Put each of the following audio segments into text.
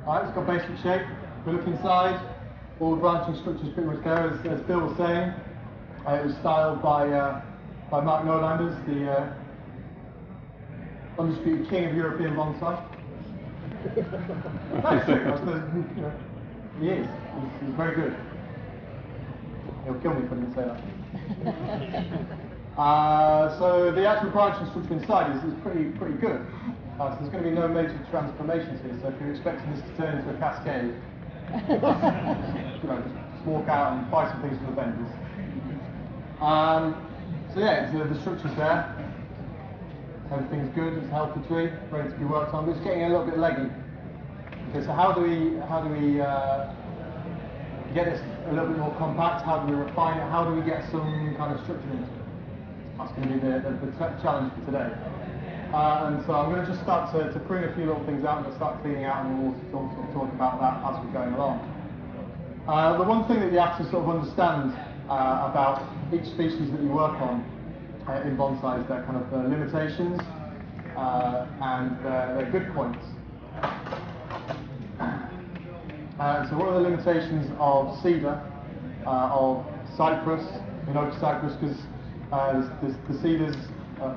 Alright, it's got basic shape. We look inside, all the branching structures pretty much there, as Bill was saying. It was styled by Marc Noelanders, the undisputed king of European bonsai. That's true. He is. He's very good. He'll kill me if I didn't say that. So the actual branching structure inside is pretty good. So there's going to be no major transformations here. So if you're expecting this to turn into a cascade, just walk out and buy some things from the vendors. So yeah, the structure's there. Everything's good. It's a healthy tree, ready to be worked on. But it's getting a little bit leggy. Okay, so how do we get this a little bit more compact? How do we refine it? How do we get some kind of structure into it? That's going to be the challenge for today. And so I'm going to just start to prune a few little things out. I'm going to start cleaning out, and we'll talk about that as we're going along. The one thing that you have to sort of understand about each species that you work on in bonsai is their kind of limitations and their good points. So what are the limitations of cedar, of Cyprus, Cyprus, because the cedars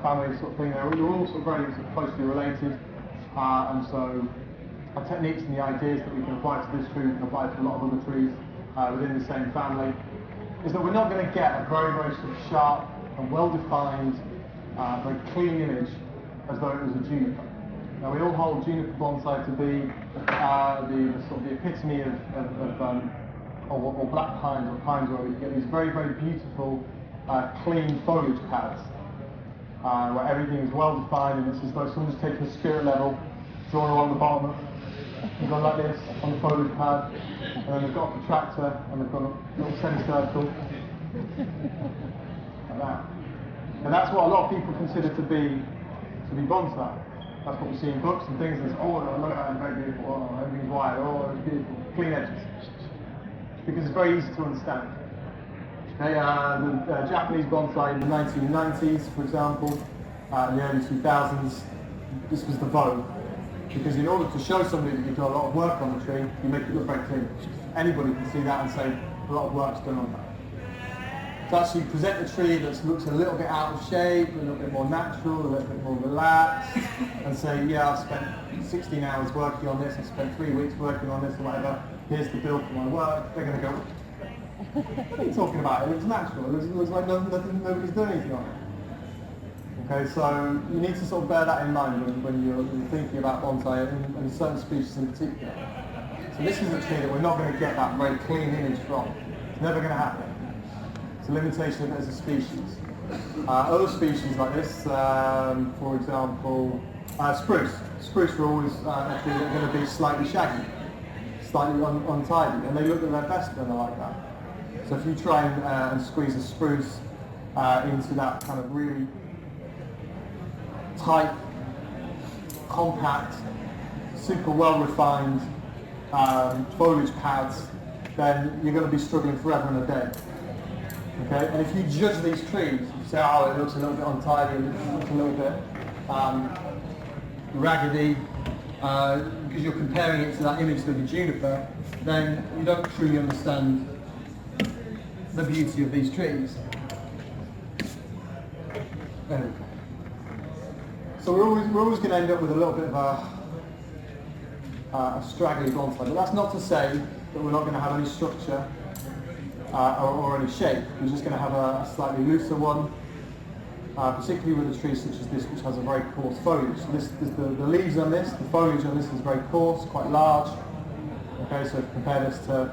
family sort of thing, they're all sort of very sort of closely related, and so our techniques and the ideas that we can apply to this tree, we can apply to a lot of other trees within the same family, is that we're not going to get a very, very sort of sharp and well-defined, very clean image as though it was a juniper. Now we all hold juniper bonsai to be the sort of the epitome or black pines or pines where we get these very, very beautiful, clean foliage pads, where everything is well defined, and it's as though someone's taken a spirit level, drawn along the bottom, and gone like this on the foliage pad, and then they've got a protractor and they've got a little semicircle like that. And that's what a lot of people consider to be bonsai. That's what we see in books and things. There's look at that, it's very beautiful. Oh, everything's white. Oh, it's beautiful. Clean edges. Because it's very easy to understand. Okay, the Japanese bonsai in the 1990s, for example, in the early 2000s, this was the vogue. Because in order to show somebody that you've done a lot of work on the tree, you make it look very clean. Anybody can see that and say a lot of work's done on that. To actually present a tree that looks a little bit out of shape, a little bit more natural, a little bit more relaxed, and say, yeah, I've spent 16 hours working on this, I spent 3 weeks working on this or whatever, here's the bill for my work, they're going to go, what are you talking about? It looks natural, it looks like nobody's doing anything on it. Okay, so you need to sort of bear that in mind when you're thinking about bonsai and certain species in particular. So this is a tree that we're not going to get that very clean image from. It's never going to happen. It's a limitation of it as a species. Other species like this, for example, spruce. Spruce are always actually going to be slightly shaggy, slightly untidy, and they look at their best when they're like that. So if you try and squeeze a spruce into that kind of really tight, compact, super well-refined foliage pads, then you're going to be struggling forever and a day. Okay, and if you judge these trees, you say, oh, it looks a little bit untidy, it looks a little bit raggedy, because you're comparing it to that image of the juniper, then you don't truly understand the beauty of these trees. Anyway. So we're always going to end up with a little bit of a straggly bonsai, but that's not to say that we're not going to have any structure or any shape. We're just going to have a slightly looser one, particularly with a tree such as this, which has a very coarse foliage. So the leaves on this, the foliage on this is very coarse, quite large. Okay, so compare this to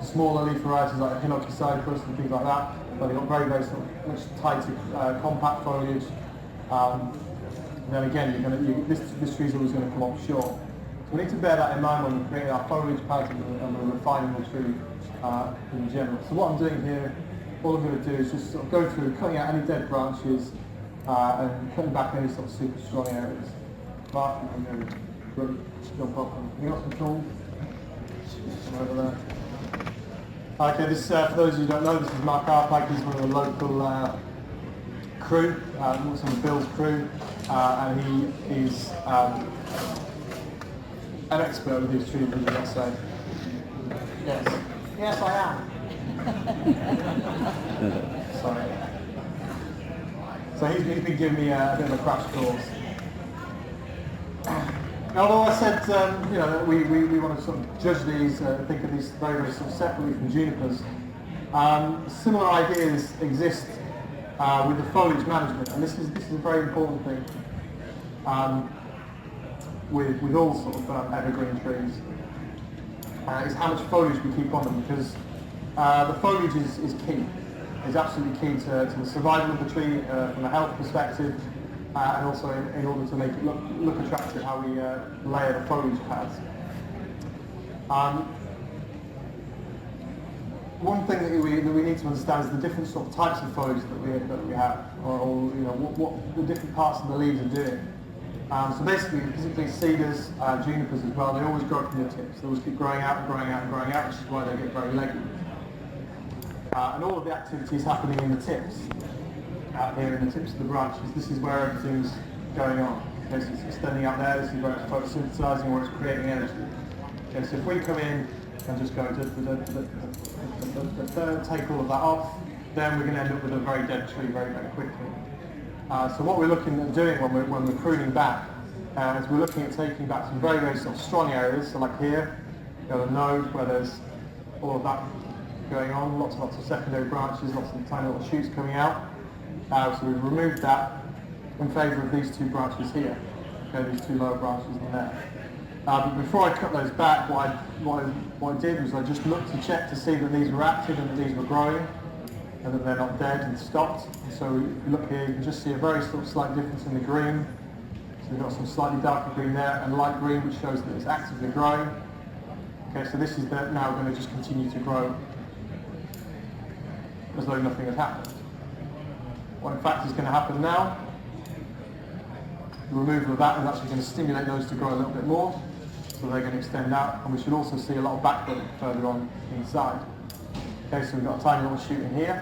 smaller leaf varieties like Hinoki cypress and things like that, but they've got very, very sort of much tighter, compact foliage. Then again, this tree is always going to come up short. So we need to bear that in mind when we're creating our foliage pads and we're refining the tree in general. So what I'm doing here, all I'm going to do is just sort of go through cutting out any dead branches and cutting back any sort of super strong areas. Mark, I'm going to jump up and we got some tools over there. Okay, this for those who don't know, this is Marc Noelanders. He's one of the local crew, works on the Bill's crew, and he is an expert with these trees, would you not say? Yes. Yes, I am. Sorry. So he's been giving me a bit of a crash course. Although I said, you know, we want to sort of judge these, think of these very, very sort of separately from junipers. Similar ideas exist with the foliage management, and this is a very important thing with all sort of evergreen trees. Is how much foliage we keep on them, because the foliage is key. It's absolutely key to the survival of the tree from a health perspective, and also in order to make it look attractive, how we layer the foliage pads. One thing that we need to understand is the different sort of types of foliage that we have, or you know what the different parts of the leaves are doing. So basically, particularly cedars, junipers as well, they always grow from the tips. They always keep growing out and growing out and growing out, which is why they get very leggy. And all of the activity is happening in the tips, out here in the tips of the branches. This is where everything's going on. Okay, so it's extending out there, this is where it's photosynthesizing, where it's creating energy. Okay, so if we come in and just go to take all of that off, then we're going to end up with a very dead tree very, very quickly. So what we're looking at doing when we're pruning back is we're looking at taking back some very, very sort of strong areas. So like here, you've got a node where there's all of that going on, lots and lots of secondary branches, lots of tiny little shoots coming out. So we've removed that in favour of these two branches here, okay, these two lower branches in there. But before I cut those back, what I did was I just looked to check to see that these were active and that these were growing, and that they're not dead and stopped. And so if you look here, you can just see a very sort of slight difference in the green. So we've got some slightly darker green there and light green, which shows that it's actively growing. Okay, so this is now going to just continue to grow as though nothing has happened. What in fact is going to happen now, the removal of that is actually going to stimulate those to grow a little bit more, so they're going to extend out, and we should also see a lot of backbudding further on inside. Okay, so we've got a tiny little shoot in here.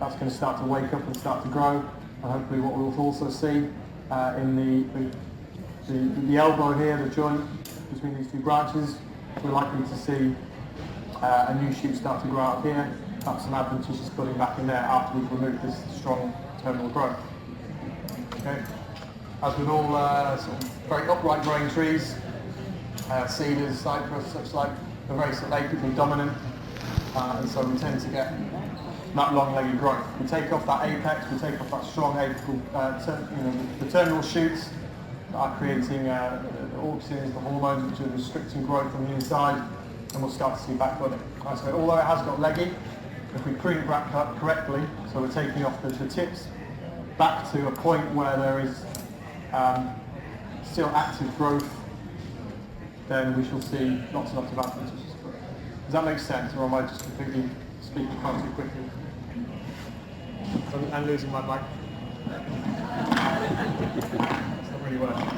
That's going to start to wake up and start to grow, and hopefully what we'll also see in the elbow here, the joint between these two branches, we're likely to see a new shoot start to grow out here, perhaps some adventitious budding back in there after we've removed this strong terminal growth. Okay. As with all sort of very upright growing trees, cedars, cypress, such like, they're very sort of apically dominant, and so we tend to get that long leggy growth. We take off that apex, we take off that strong apical, the terminal shoots that are creating the auxins, the hormones which are restricting growth on the inside, and we'll start to see back budding. Right, so although it has got leggy, if we prune it back up correctly, so we're taking off the tips back to a point where there is still active growth, then we shall see lots and lots of adventitious growth. Does that make sense, or am I just completely speaking far too quickly? I'm losing my mic. It's not really working.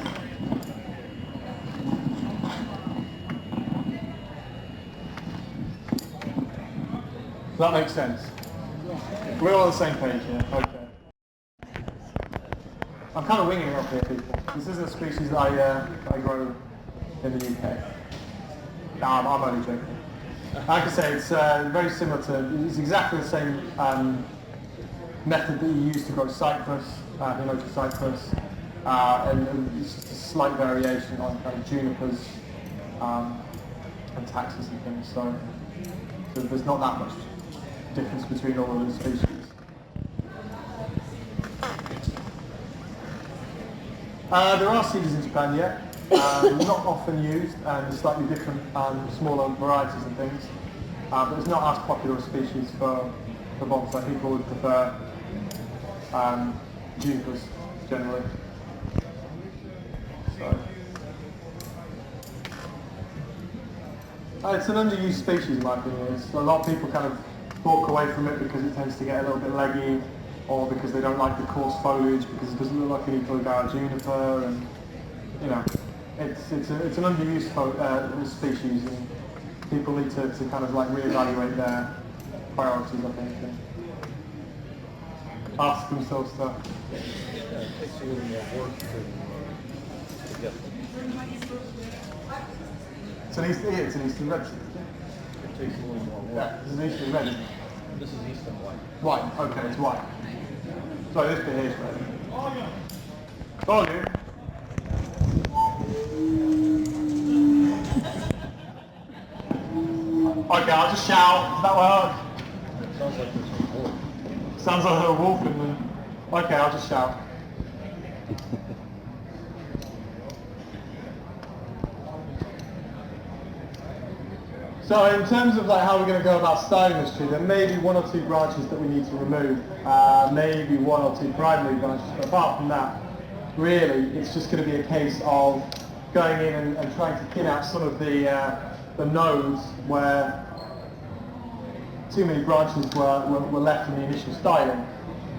Does that make sense? Yeah. We're all on the same page here. Okay. I'm kind of winging it up here, people. This isn't a species that I grow in the UK. No, I'm only joking. Like I say, it's very similar to, it's exactly the same method that you use to grow cypress, cypress, and it's just a slight variation on kind of junipers and taxus and things. So there's not that much difference between all of the species. There are cedars in Japan yet, not often used, and slightly different, smaller varieties and things, but it's not as popular a species for bonsai. People would prefer junipers generally. So it's an underused species in my opinion. A lot of people kind of walk away from it because it tends to get a little bit leggy, or because they don't like the coarse foliage, because it doesn't look like an Equiligar juniper, and you know, it's an underused species, and people need to kind of like reevaluate their priorities, I think, and ask themselves stuff. Yeah, it takes a little more work to get them. It's an Eastern red. It takes a little more work. Yeah, it's an Eastern red. This is Eastern white. White, okay, it's white. So this bit here is red. Volume. Okay, I'll just shout. Does that work? It sounds like there's some wood. Sounds like they're walking then. Okay, I'll just shout. So in terms of like how we're going to go about styling this tree, there may be one or two branches that we need to remove, maybe one or two primary branches, but apart from that, really, it's just going to be a case of going in and trying to thin out some of the nodes where too many branches were left in the initial styling.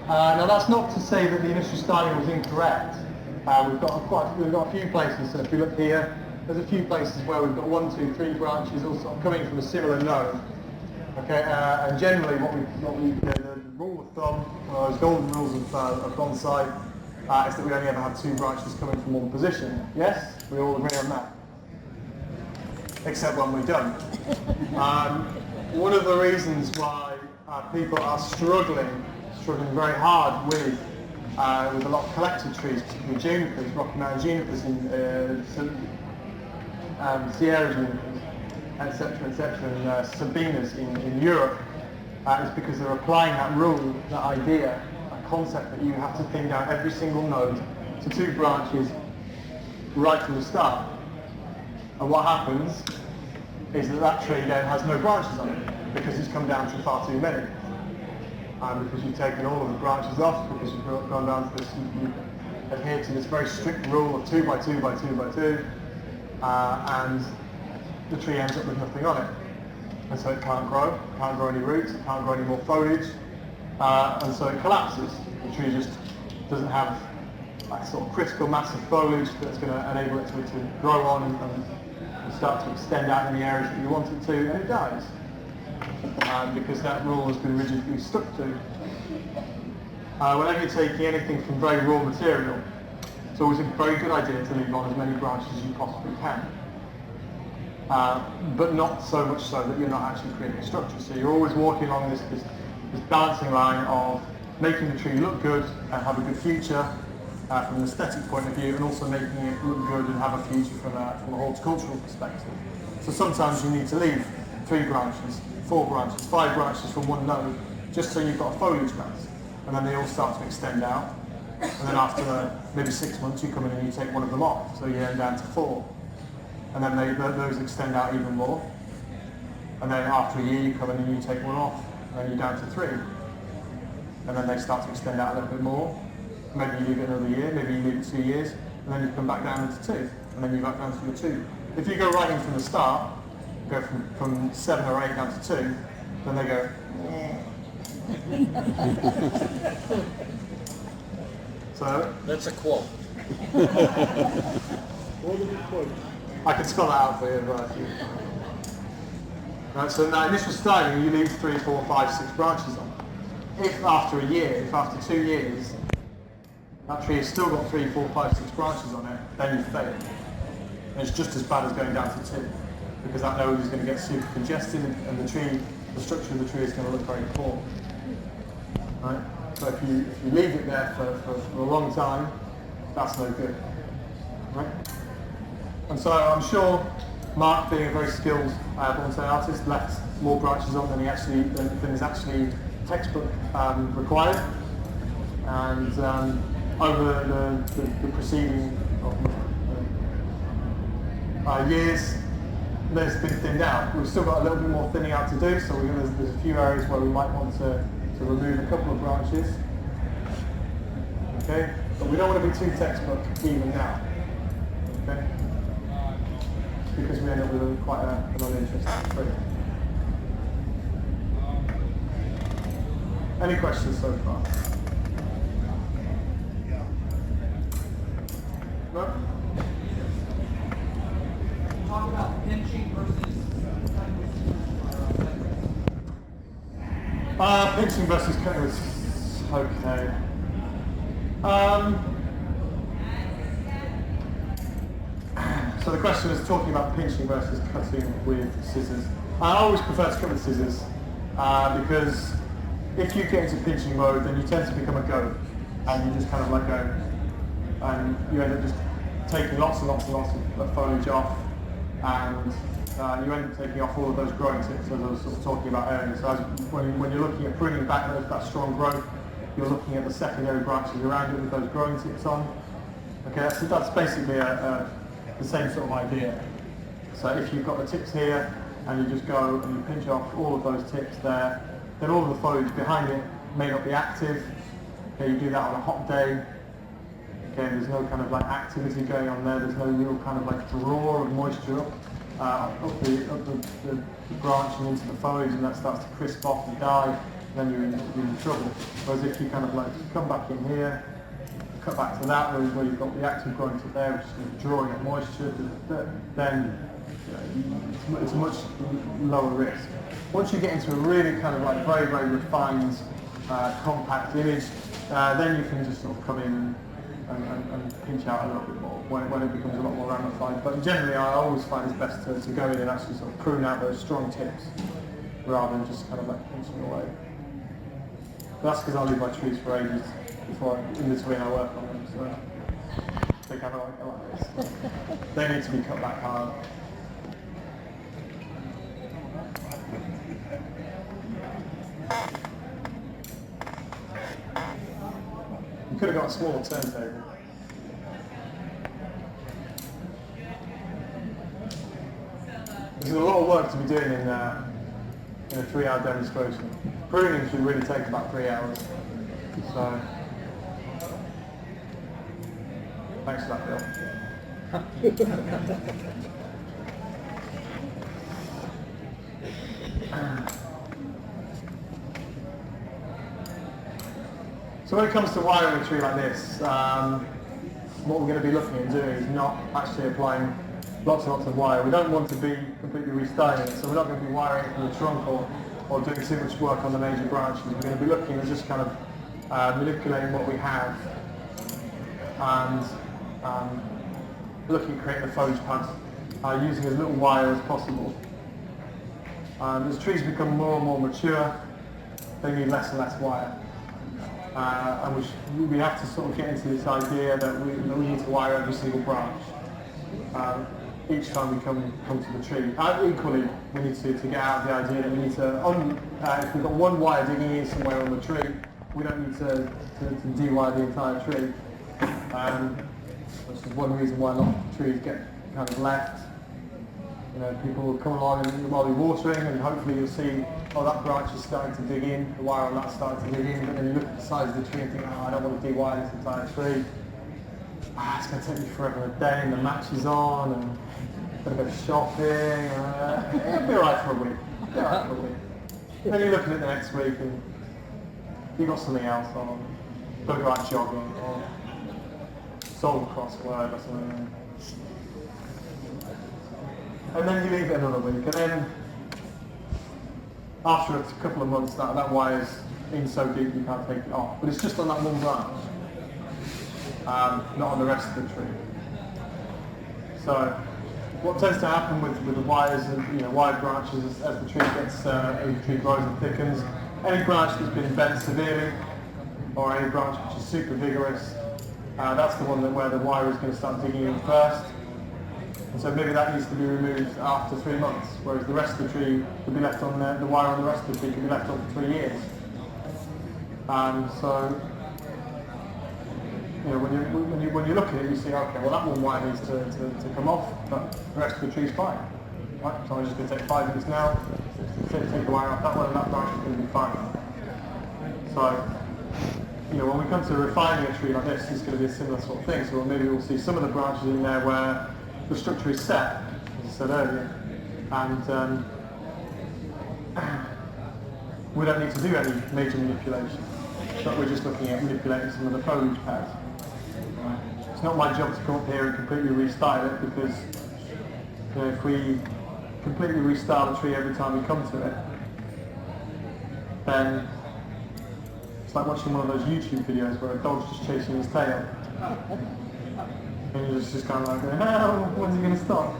Now that's not to say that the initial styling was incorrect. We've got a few places, so if you look here, there's a few places where we've got 1, 2, 3 branches all sort of coming from a similar node. Okay, and generally the rule of thumb, as golden rules of bonsai, is that we only ever have 2 branches coming from one position. Yes? We all agree on that? Except when we don't. One of the reasons why people are struggling very hard with a lot of collected trees, particularly junipers, Rocky Mountain junipers Sierra junipers, etc., and Sabinas in Europe, is because they're applying that rule, that idea, that concept that you have to thin down every single node to 2 branches right from the start. And what happens is that tree then has no branches on it because it's come down to far too many. Because you've taken all of the branches off, because you've gone down to this, you adhere to this very strict rule of 2 by 2 by 2 by 2, and the tree ends up with nothing on it. And so it can't grow any roots, it can't grow any more foliage, and so it collapses. The tree just doesn't have that sort of critical mass of foliage that's going to enable it to grow on and start to extend out in the areas that you want it to, and it dies. Because that rule has been rigidly stuck to. Whenever you're taking anything from very raw material, it's always a very good idea to leave on as many branches as you possibly can. But not so much so that you're not actually creating a structure. So you're always walking along this balancing line of making the tree look good and have a good future from an aesthetic point of view, and also making it look good and have a future from a horticultural perspective. So sometimes you need to leave 3 branches, 4 branches, 5 branches from one node, just so you've got a foliage mass. And then they all start to extend out. And then after maybe 6 months, you come in and you take one of them off. So you end down to 4. And then those extend out even more. And then after a year, you come in and you take one off. And then you're down to 3. And then they start to extend out a little bit more. Maybe you leave it another year, maybe you leave it 2 years. And then you come back down into 2. And then you're back down to your 2. If you go right in from the start, go from 7 or 8 down to 2, then they go, So that's a quote. I can spell that out for you. Right, so in that initial styling, you leave 3, 4, 5, 6 branches on. If after a year, if after 2 years, that tree has still got 3, 4, 5, 6 branches on it, then you fail. And it's just as bad as going down to 2. Because that node is going to get super congested, and the structure of the tree is going to look very poor. Right? So if you leave it there for a long time, that's no good. Right? And so I'm sure Marc, being a very skilled bonsai artist, left more branches on than is actually textbook required. And over the preceding years, there's been thinned out. We've still got a little bit more thinning out to do, so there's a few areas where we might want to remove a couple of branches. Okay? But we don't want to be too textbook even now. Okay? Because we end up with quite an uninteresting tree. Any questions so far? No? Talk about pinching versus pinching versus cutting was okay. So So the question is talking about pinching versus cutting with scissors. I always prefer to cut with scissors because if you get into pinching mode, then you tend to become a goat, and you just kind of let go, and you end up just taking lots and lots and lots of foliage off, and you end up taking off all of those growing tips, as I was sort of talking about earlier. So when you're looking at pruning back that strong growth, you're looking at the secondary branches around it with those growing tips on. Okay, that's basically the same sort of idea. So if you've got the tips here, and you just go and you pinch off all of those tips there, then all of the foliage behind it may not be active. Okay, you do that on a hot day. Okay, there's no kind of like activity going on there. There's no real kind of like draw of moisture up the branch and into the foliage, and that starts to crisp off and die. Then you're in trouble. Whereas if you kind of like come back in here, cut back to that where you've got the active growing tip there, which is going to be drawing up moisture, then it's a much lower risk. Once you get into a really kind of like very, very refined, compact image, then you can just sort of come in and pinch out a little bit more when it becomes a lot more ramified. But generally I always find it's best to go in and actually sort of prune out those strong tips rather than just kind of like pinching away. But that's because I leave my trees for ages in between I work on them, so they kind of like this. They need to be cut back hard. You could have got a smaller turntable. There's a lot of work to be doing in a 3-hour demonstration. Pruning should really take about 3 hours. So, thanks for that, Bill. So when it comes to wiring a tree like this, what we're going to be looking at doing is not actually applying lots and lots of wire. We don't want to be completely restyling it, so we're not going to be wiring it from the trunk or doing too much work on the major branches. We're going to be looking at just kind of manipulating what we have and looking at creating the foliage pads using as little wire as possible. As trees become more and more mature, they need less and less wire. And we have to sort of get into this idea that we need to wire every single branch each time we come to the tree. Equally, we need to get out of the idea that we need to, if we've got one wire digging in somewhere on the tree, we don't need to de-wire the entire tree. Which is one reason why a lot of trees get kind of left. You know, people will come along while they're watering, and hopefully you'll see, oh, that branch is starting to dig in, the wire on that's starting to dig in, but then you look at the size of the tree and think, oh, I don't want to de-wire this entire tree. It's going to take me forever a day, and the match is on, and I'm going to go shopping. It'll be alright for a week. Then you look at it the next week, and you've got something else on. You've got to go out jogging, or solve a crossword or something. And then you leave it another week, and then after a couple of months that wire's in so deep you can't take it off. But it's just on that one branch, not on the rest of the tree. So what tends to happen with the wires and wide branches as the tree grows and thickens, any branch that's been bent severely or any branch which is super vigorous, that's the one where the wire is going to start digging in first. And so maybe that needs to be removed after 3 months, whereas the rest of the tree could be left on the wire on the rest of the tree could be left on for 3 years. So when you look at it, you see, okay, well that one wire needs to come off, but the rest of the tree's fine. Right? So I'm just going to take 5 minutes now, take the wire off that one, and that branch is going to be fine. So when we come to refining a tree like this, it's going to be a similar sort of thing. So maybe we'll see some of the branches in there where the structure is set, as I said earlier, and we don't need to do any major manipulation, but we're just looking at manipulating some of the foliage pads. It's not my job to come up here and completely restyle it, because if we completely restyle the tree every time we come to it, then it's like watching one of those YouTube videos where a dog's just chasing his tail. And you're just kind of like, oh, when's he going to stop?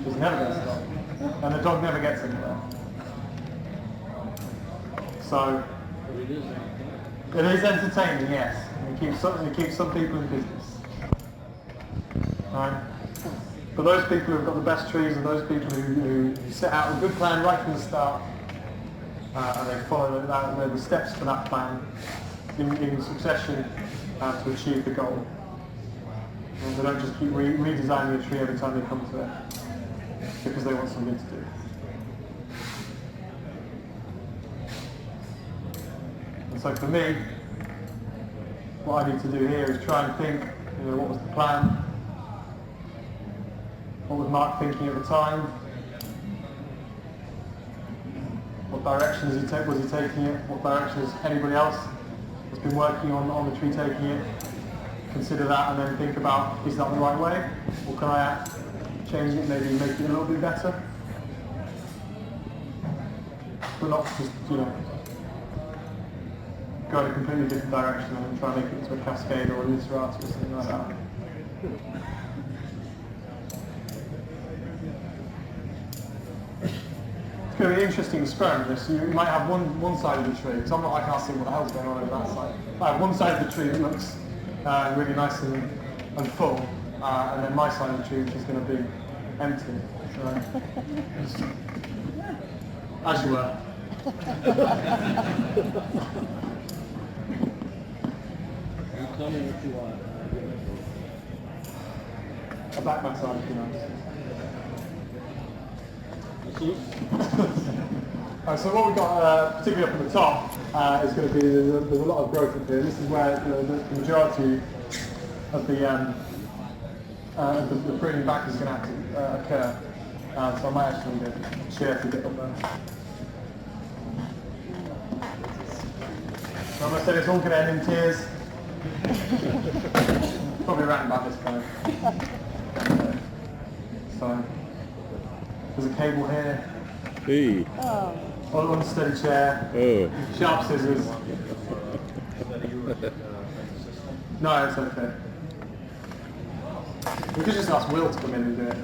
He's never going to stop. And the dog never gets anywhere. So, it is entertaining, yes. It keeps some people in business. Right? But those people who've got the best trees and those people who set out a good plan right from the start, and they follow the steps to that plan in succession to achieve the goal. And they don't just keep redesigning a tree every time they come to it because they want something to do. And so for me, what I need to do here is try and think, what was the plan? What was Marc thinking at the time? What direction was he taking it? What direction is anybody else that's been working on the tree taking it? Consider that and then think about, is that the right way? Or can I change it, maybe make it a little bit better? But not just, go in a completely different direction and try and make it into a cascade or a literati or something like that. It's going to be an interesting experiment. This. You might have one side of the tree, because I can't see what the hell's going on over that side. I have one side of the tree that looks really nice and full, and then my side of the tree which is going to be empty. So, as you were. You tell me what you want. I back my side, So what we've got, particularly up at the top, is going to be there's a lot of growth up here. This is where the majority of the pruning back is going to have to occur. So I might actually need a chair to get up there. So I'm going to say it's all going to end in tears. Probably around about this time. So there's a cable here. Hey. Unsteady chair. Oh. Sharp scissors. No, it's okay. We could just ask Will to come in and do it.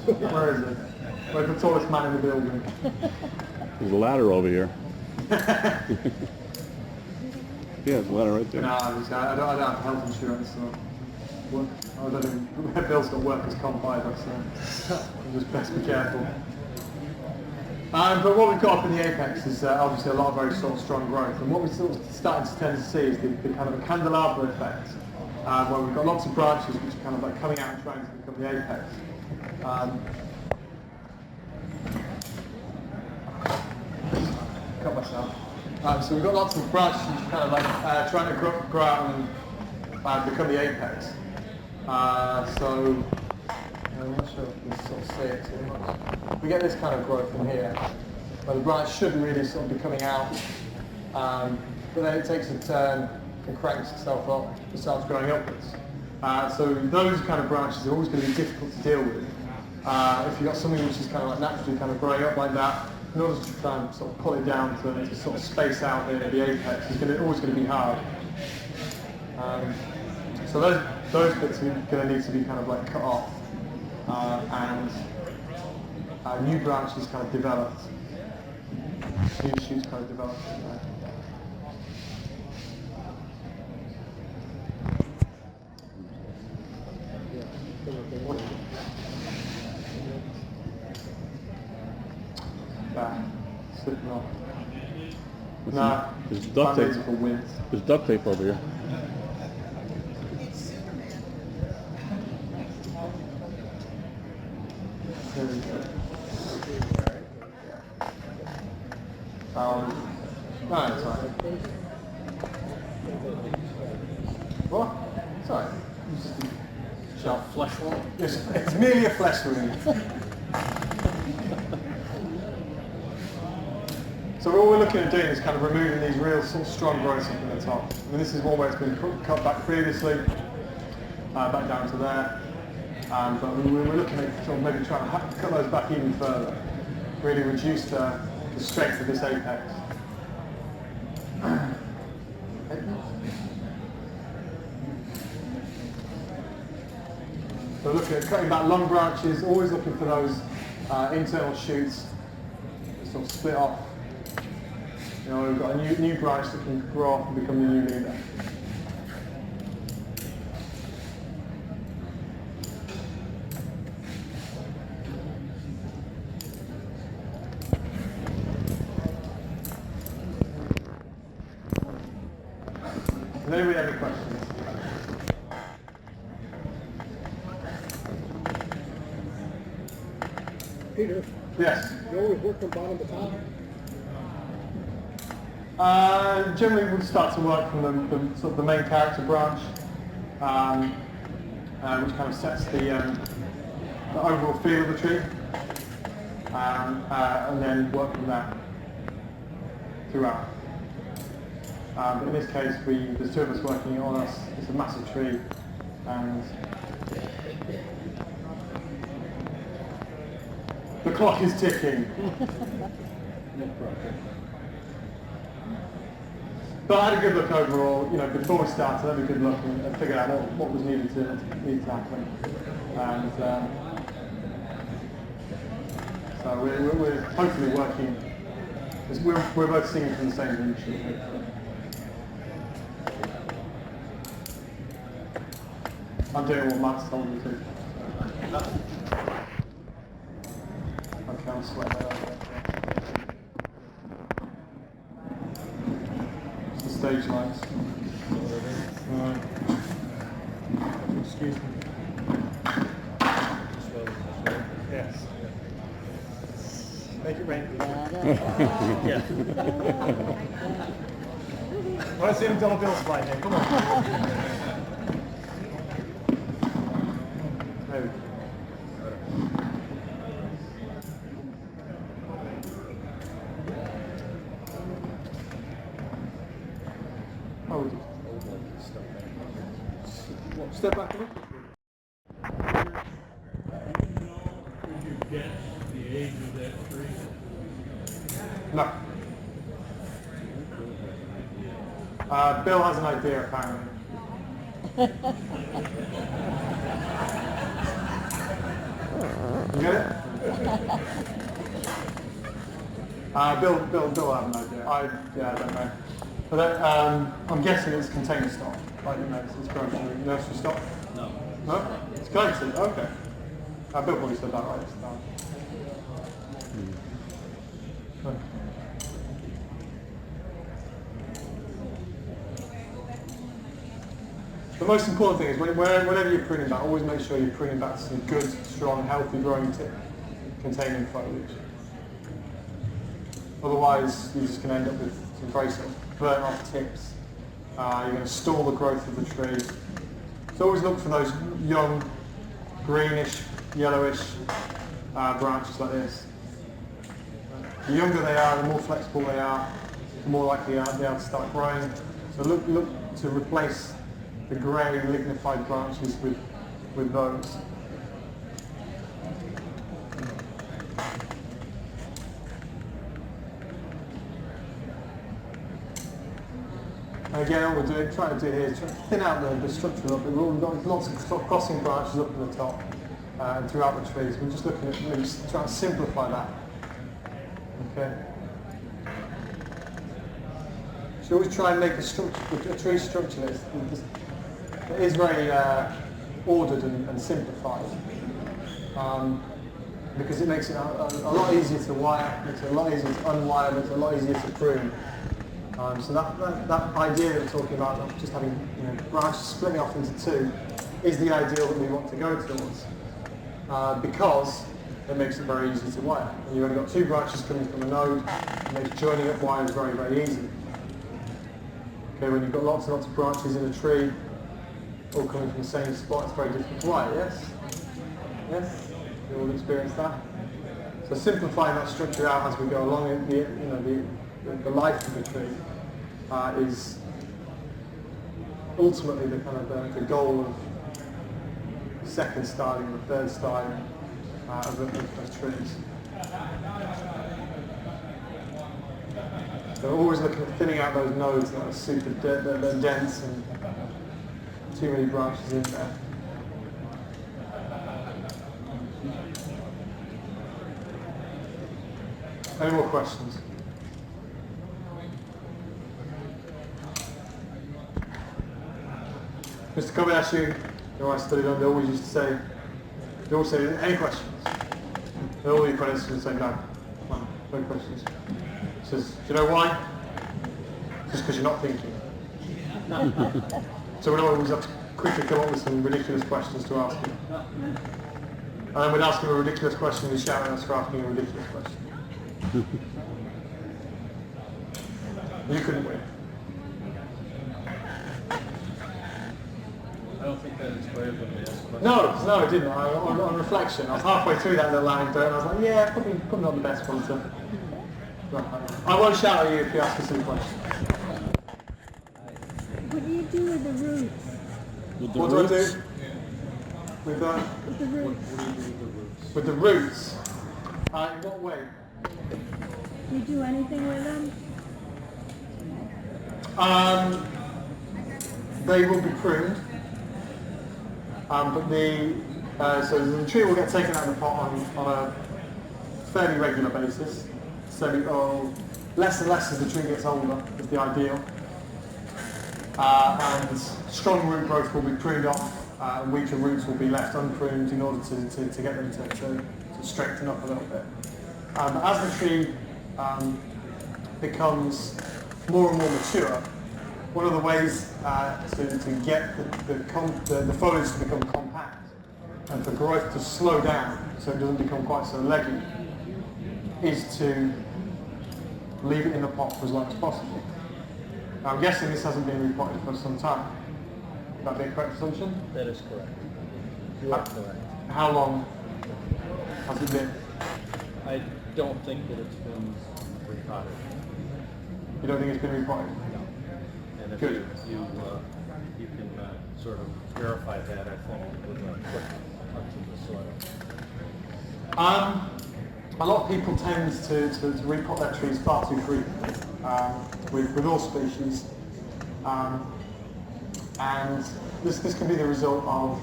But, where is it? Where's the tallest man in the building? There's a ladder over here. Yeah, there's a ladder right there. No, I don't have health insurance, so I don't think Bill's got workers' comp either, so just best be careful. But what we've got up in the apex is obviously a lot of very sort of strong growth, and what we're sort of starting to tend to see is the kind of a candelabra effect, where we've got lots of branches which are kind of like coming out and trying to become the apex. Cut myself. So we've got lots of branches which are kind of like trying to grow out and become the apex. So I'm not sure if you can sort of see it too much. We get this kind of growth from here, where the branch shouldn't really sort of be coming out, but then it takes a turn and cranks itself up and starts growing upwards. So those kind of branches are always going to be difficult to deal with. If you've got something which is kind of like naturally kind of growing up like that, in order to try and sort of pull it down to sort of space out the apex, it's always going to be hard. So those bits are going to need to be kind of like cut off. And new branches kind of developed, new shoots kind of developed. Slipping off. Nah, there's duct tape. For wind. There's duct tape over here. There we go. No, it's fine. What? Sorry. Sharp flesh wound. It's merely a flesh wound. So all we're looking at doing is kind of removing these real sort of strong growths up in the top. I mean, this is one where it's been cut back previously, back down to there. But we're looking at sort of maybe trying to cut those back even further, really reduce the strength of this apex. looking at cutting back long branches, always looking for those internal shoots that sort of split off. You know, we've got a new branch that can grow off and become the new leader. Does anybody have any questions? Peter, Yes. you always work from bottom to top? Generally, we'll start to work from the sort of the main character branch, which kind of sets the overall feel of the tree, and then work from that throughout. But in this case, there's two of us working on us. It's a massive tree, and the clock is ticking. But I had a good look overall. You know, before we started, I had a good look and figured out what was needed to happen. And so we're hopefully working. We're both singing from the same hymn sheet. I'm doing what Marc's told me to. Okay, I'm sweating. It's the stage lights. Right. Excuse me. Yes. Make it rain. Yeah. I want to see them dollar bills flying here. Come on. There we go. Step back a bit. Could you guess the age of that tree? No. Bill has an idea, apparently. You get it? Bill will have an idea. I don't know. But I'm guessing it's container stock. Like, you know, it's grown from nursery stock. No. No? It's collected. Okay. Bill probably said that right at the start. Okay. The most important thing is whenever you're pruning back, always make sure you're pruning back some good, strong, healthy growing tip containing foliage. Otherwise, you're just going to end up with some very sort of burnt off tips. You're going to stall the growth of the tree. So always look for those young, greenish, yellowish branches like this. The younger they are, the more flexible they are, the more likely they are to start growing. So look to replace the grey lignified branches with those. And again, all we're trying to do here is try to thin out the structure a little bit. We've got lots of sort of crossing branches up in the top and throughout the trees. We're just looking at maybe just trying to simplify that. Okay. So always try and make a tree structure that is very ordered and simplified, because it makes it a lot easier to wire, makes it a lot easier to unwire, makes it a lot easier to prune. So that idea that we're talking about, of just having branches splitting off into two, is the ideal that we want to go towards, because it makes it very easy to wire. When you've only got two branches coming from a node, it makes joining up wires very, very easy. Okay, when you've got lots and lots of branches in a tree, all coming from the same spot, it's very difficult to wire, yes? Yes? You all experienced that? So simplifying that structure out as we go along, the life of the tree is ultimately the kind of the goal of the second styling, the third styling of trees. So always looking at thinning out those nodes that are super dense and too many branches in there. Any more questions? Mr. Kobayashi, who I studied under, always used to say, he always said, any questions? And all the apprentices would say, no, no questions. He says, do you know why? Just because you're not thinking. So we'd always have to quickly come up with some ridiculous questions to ask him. And then we'd ask him a ridiculous question and he'd shout at us for asking a ridiculous question. You couldn't win. I don't think that inspired them to ask questions. No, it didn't. On reflection, I was halfway through that little anecdote and I was like, yeah, probably not the best one to... I won't shout at you if you ask us some questions. What do you do with the roots? With the What roots? do I do? With the With the roots? What do you do with the roots? with the roots? In what way? Do you do anything with them? They will be pruned, but so the tree will get taken out of the pot on a fairly regular basis. So less and less as the tree gets older is the ideal. And strong root growth will be pruned off, and weaker roots will be left unpruned in order to get them to straighten up a little bit. As the tree becomes more and more mature, one of the ways to get the foliage to become compact and for growth to slow down so it doesn't become quite so leggy is to leave it in the pot for as long as possible. Now, I'm guessing this hasn't been repotted for some time. Would that be a correct assumption? That is correct. You are correct. How long has it been? I don't think that it's been repotted. You don't think it's been repotted? No. And if Good. you can sort of verify that, I think, with a quick touch of the soil. A lot of people tend to repot their trees far too frequently with all species, and this can be the result of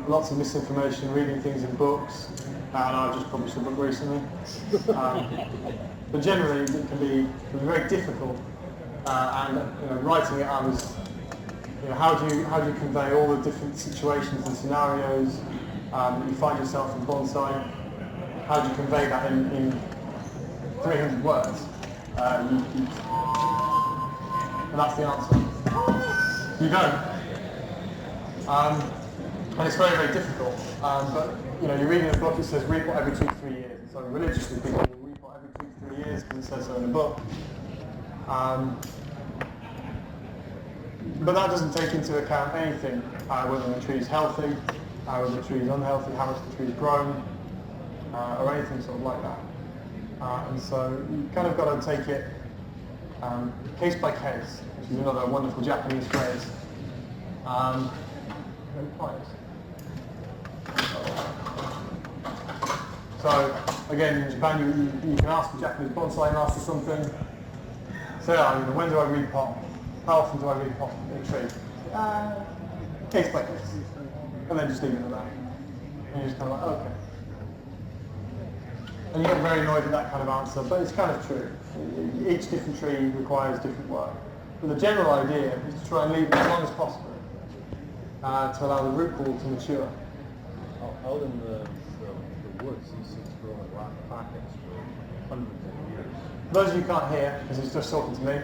lots of misinformation, reading things in books, and I just published a book recently. But generally, it can be very difficult, and writing it, I was, how do you convey all the different situations and scenarios that you find yourself in bonsai? How do you convey that in 300 words? And that's the answer. You don't. And it's very, very difficult. But you're reading a book that says repot every 2 to 3 years. So religiously people will repot every 2 to 3 years because it says so in a book. But that doesn't take into account anything, whether the tree is healthy, whether the tree is unhealthy, how much the tree is grown, or anything sort of like that. And so you kind of got to take it case by case, which is another wonderful Japanese phrase. So again, in Japan, you can ask the Japanese bonsai master something. Say, when do I repot? How often do I repot a tree? Case by case. And then just leave it at that. And you're just kind of like, okay. And you get very annoyed with that kind of answer, but it's kind of true. Each different tree requires different work. But the general idea is to try and leave it as long as possible to allow the root ball to mature. Out in the woods, these things grow in rock pockets for hundreds of years. For those of you who can't hear, because he's just talking to me,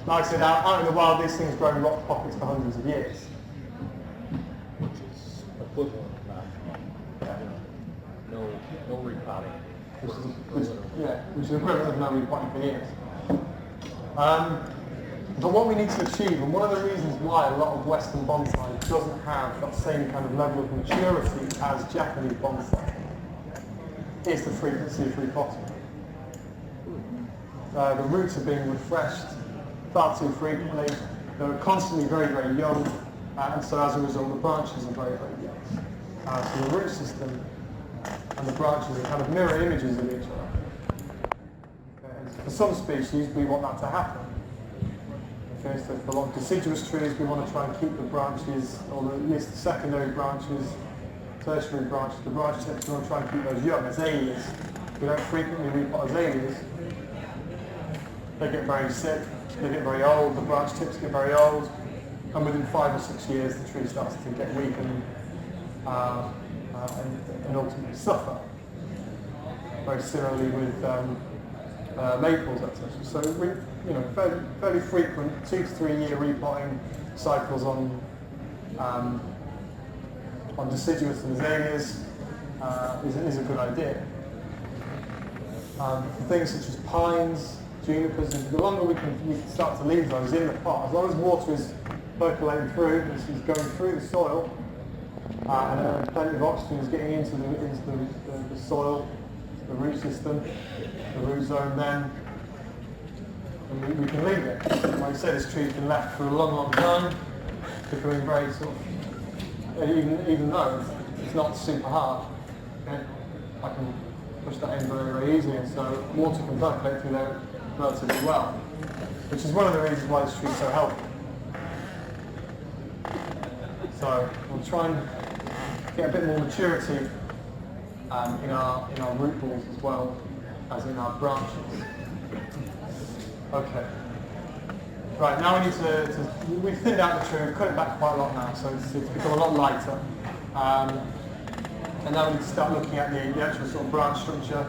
like I said, out in the wild, these things grow in rock pockets for hundreds of years. Which is equivalent of no repotting. Which is equivalent of no repotting for years. But what we need to achieve, and one of the reasons why a lot of Western bonsai doesn't have that same kind of level of maturity as Japanese bonsai, is the frequency of repotting. The roots are being refreshed far too frequently. They're constantly very, very young, and so as a result, the branches are very, very young. So the root system and the branches are kind of mirror images of each other. Okay, and for some species, we want that to happen. Okay, so for a lot of deciduous trees, we want to try and keep the branches, or at least the secondary branches, tertiary branches, the branches that we want to try and keep those young as aliens we don't frequently repot azaleas, they get very sick, they get very old, the branch tips get very old, and within 5 or 6 years the tree starts to get weak and ultimately suffer. Very similarly with maples, etc. So we, fairly frequent 2 to 3 year repotting cycles on deciduous and azaleas is a good idea. For things such as pines, junipers, the longer we can start to leave those in the pot, as long as water is percolating through, this is going through the soil, and plenty of oxygen is getting into the soil, the root system, the root zone, then we can leave it. Like I said, this tree's been left for a long, long time, becoming very sort of, even though it's not super hard, okay, I can push that in very, very easily, and so water can percolate through there relatively well, which is one of the reasons why this tree is so healthy. So we'll try and get a bit more maturity in our root balls as well as in our branches. Okay. Right, now we need we've thinned out the tree, we've cut it back quite a lot now, so it's become a lot lighter. And now we need to start looking at the actual sort of branch structure.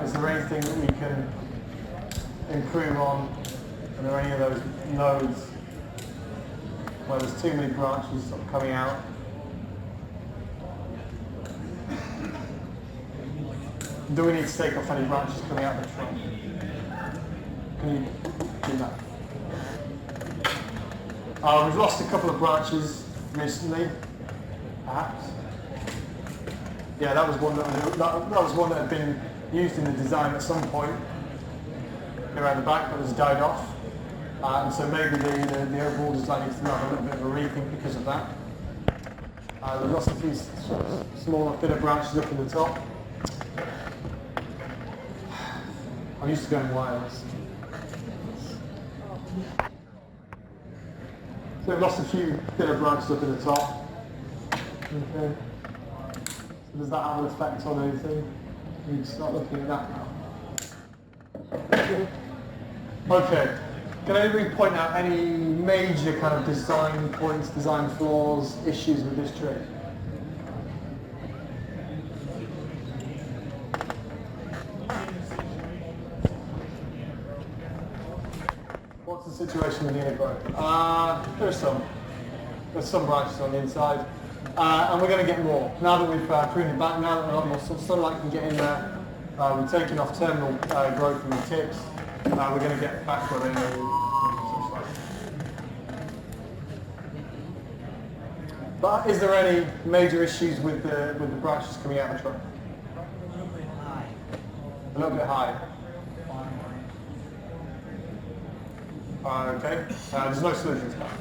Is there anything that we can improve on? Are there any of those nodes where there's too many branches sort of coming out? Do we need to take off any branches coming out of the trunk? Can you do that? We've lost a couple of branches recently, perhaps. Yeah, that was one that had been used in the design at some point around the back, but has died off. And so maybe the overall design needs to have a little bit of a rethink because of that. We've lost a few smaller, thinner branches up in the top. I'm used to going wireless. So we've lost a few thinner branches up in the top. Okay. So does that have an effect on anything? We need to start looking at that now. Okay. Can anybody point out any major kind of design points, design flaws, issues with this tree? What's the situation with the inner growth? There's some branches on the inside, and we're going to get more. Now that we've pruned it back, now that a lot more sunlight can get in there, we've taken off terminal growth from the tips, we're going to get back where they are. But is there any major issues with the branches coming out of the trunk? A little bit high. Okay, there's no solution to that.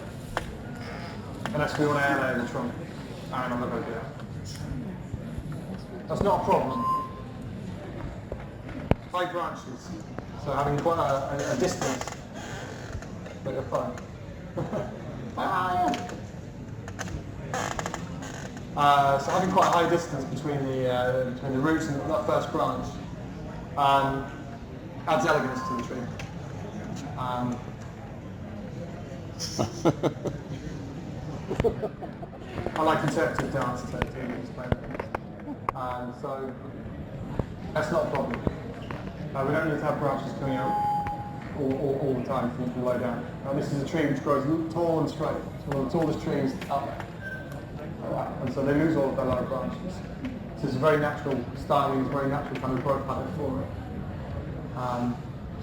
Unless we want to air layer the trunk. And I'm not going to do that. That's not a problem. High branches, so having quite a distance, but you're fine. So having quite a high distance between the roots and that first branch adds elegance to the tree. I like interpretive dance to explain things. So that's not a problem. We don't need to have branches coming out all the time from below down. This is a tree which grows tall and straight. It's one of the tallest trees out there. And so they lose all of their lower branches. So it's a very natural styling, it's a very natural kind of growth pattern for it.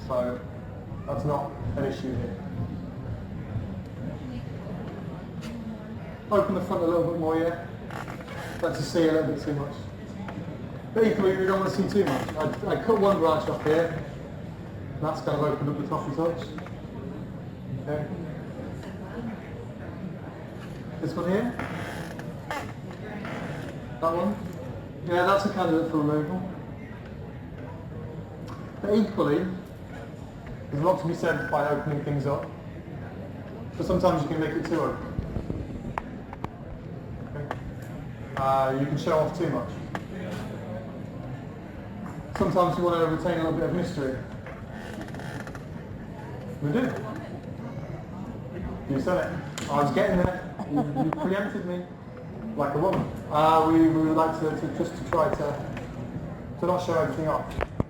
So that's not an issue here. Open the front a little bit more, yeah? Let's just see a little bit too much. But equally, we don't want to see too much. I cut one branch off here. That's kind of opened up the top a touch. Okay. This one here. That one. Yeah, that's a candidate for removal. But equally, there's a lot to be said by opening things up. But sometimes you can make it too open. Okay. You can show off too much. sometimes you want to retain a little bit of mystery. We do. You said it. I was getting there. You preempted me like a woman. We would like to just to try to not show everything off.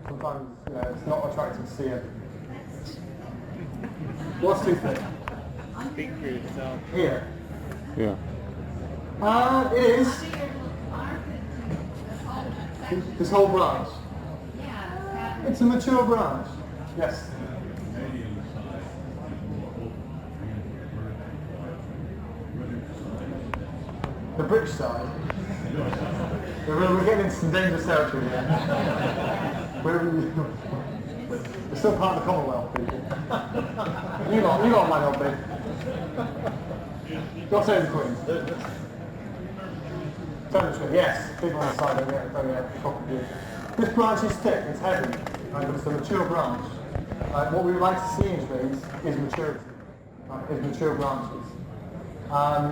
Sometimes it's not attractive to see it. What's too thick? Speak for yourself. Here. Yeah. It is. This whole branch. It's a mature branch. Yes. The British side. We're getting into some dangerous territory here. We're still part of the Commonwealth, people. you lot might not be. You're saying the Queen. Territory, yes. People on the side don't get a proper view. This branch is thick, it's heavy, right, but it's a mature branch. What we would like to see in trees is maturity, is mature branches. I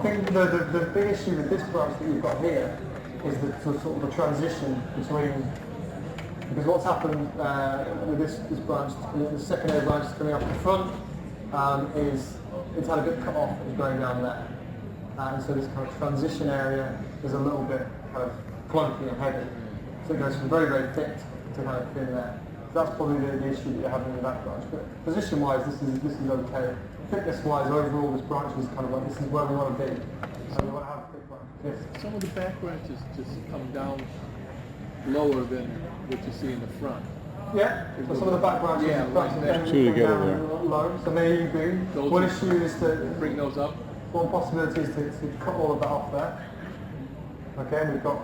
think the big issue with this branch that you've got here is the sort of the transition between, because what's happened with this branch, the secondary branch that's coming off the front, is it's had a bit cut off, it's going down there. And so this kind of transition area is a little bit kind of clunky and heavy. So it goes from very, very thick to kind of thin there. So that's probably the issue that you're having with that branch. But position-wise, this is okay. Thickness-wise, overall, this branch is kind of like, this is where we want to be. So we want to have a thick branch. Yes. Some of the back branches just come down lower than what you see in the front. Yeah, so some of the back branches Two together there. low, so maybe one issue is to bring those up. One possibility is to cut all of that off there. Okay, and we've got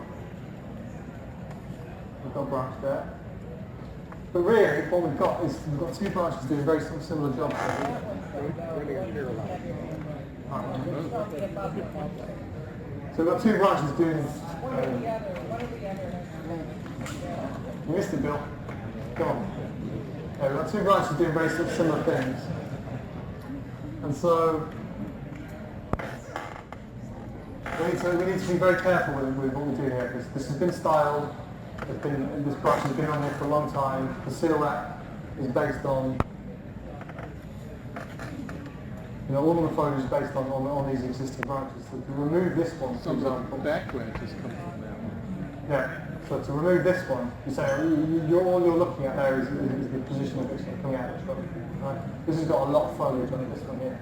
a branch there. But really, what we've got is we've got two branches doing very sort of similar jobs. So we've got two branches doing. You missed it, Bill. Come on. Yeah, we've got two branches doing very sort of similar things, and so. We need to be very careful with what we do here, because this has been styled, this branch has been on here for a long time. The silhouette is based on, all of the foliage is based on these existing branches. So to remove this one, for example, back branches come from that one. Yeah. So to remove this one, you say all you're looking at there is the position of this one coming out of the trunk. Right? This has got a lot of foliage on it. This one here.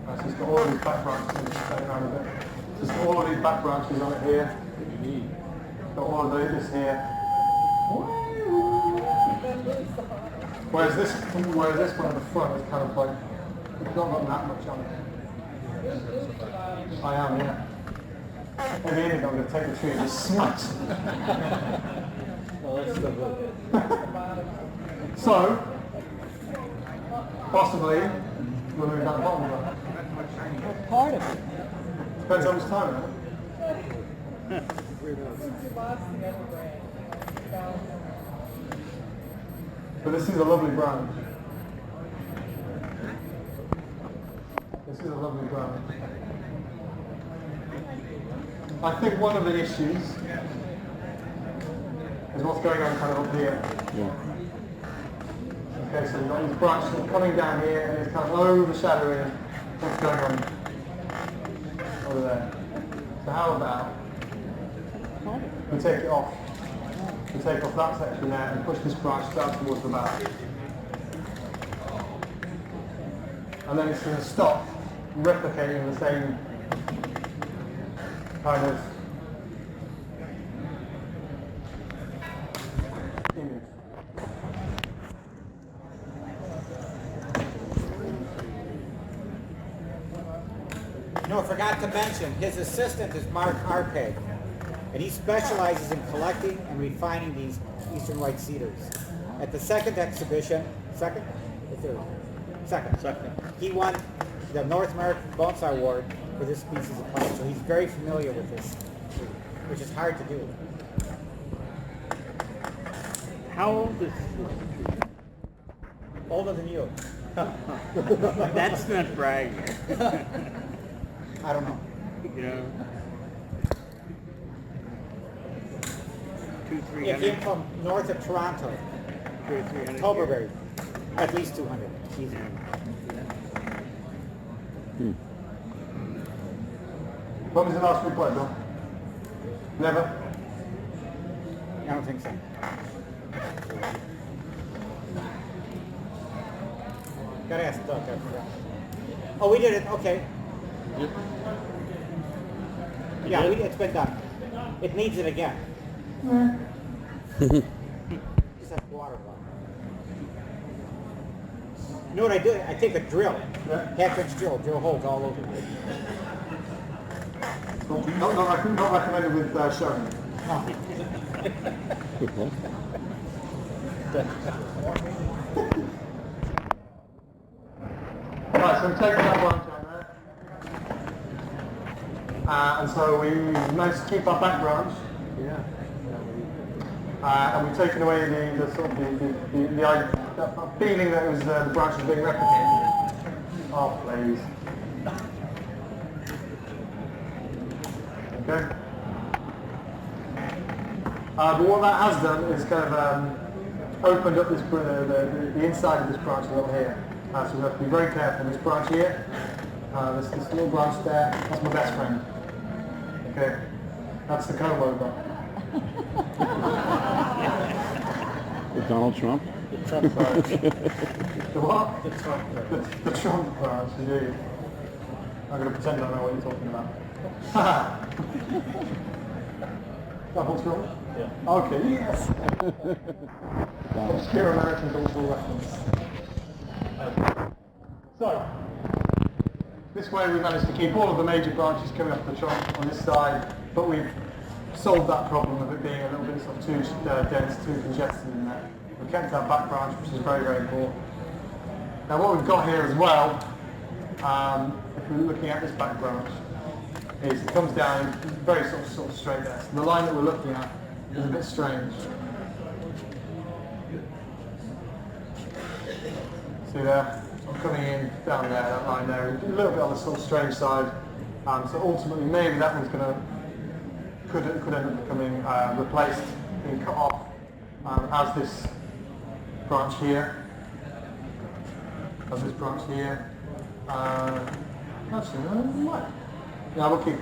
So it's got all these back branches going around a bit. Just all of these back branches on it here. Got all of this here. Whereas this one at the front is kind of like, it's not got that much on it. I am, yeah. At the end I'm going to take the tree and just smash it. That's still good. So, possibly, remove that bottom one. Part of it. Depends how much time. But this is a lovely branch. This is a lovely branch. I think one of the issues is what's going on kind of up here. Yeah. Okay, so we've got these branches coming down here and it's kind of overshadowing what's going on over there. So how about we take it off? We take off that section there and push this branch down towards the back. And then it's going to stop replicating the same kind of image. I forgot to mention, his assistant is Marc Noelanders, and he specializes in collecting and refining these eastern white cedars. At the second exhibition, second, he won the North American Bonsai Award for this species of plant, so he's very familiar with this tree, which is hard to do. How old is this tree? Older than you. That's not bragging. I don't know. You know. It came from north of Toronto, Toberbury. At least 200, easy. When was the last repot, Bill? Never? I don't think so. Gotta ask Doug, I forgot. Oh, we did it, okay. Yeah, it's been done. It needs it again. Just have water on. You know what I do? I take a drill, half-inch drill holes all over it. Not recommended with showing. Right, so we've taken that branch out there. And so we managed to keep our back branch. And we've taken away the sort of the feeling that it was the branch was being replicated. Oh, please. Okay. But what that has done is kind of opened up this the inside of this branch a little here. So we have to be very careful. This branch here, this little branch there, that's my best friend. Okay, that's the comb over. Donald Trump? The Trump branch. The what? The Trump branch. The Trump branch, indeed. I'm going to pretend I know what you're talking about. Donald Trump? Yeah. Okay, yes! Obscure American cultural reference. So, this way we managed to keep all of the major branches coming off the trunk on this side, but we've solved that problem of it being a little bit sort of too dense, too congested in there. We kept our back branch, which is very, very important. Now what we've got here as well, if we're looking at this back branch, is it comes down very sort of straight there. So the line that we're looking at is a bit strange. See there? Coming in down there, that line there, a little bit on the sort of strange side. So ultimately, maybe that one's could end up becoming replaced, being cut off as this branch here. Actually, what? Yeah, we'll keep it.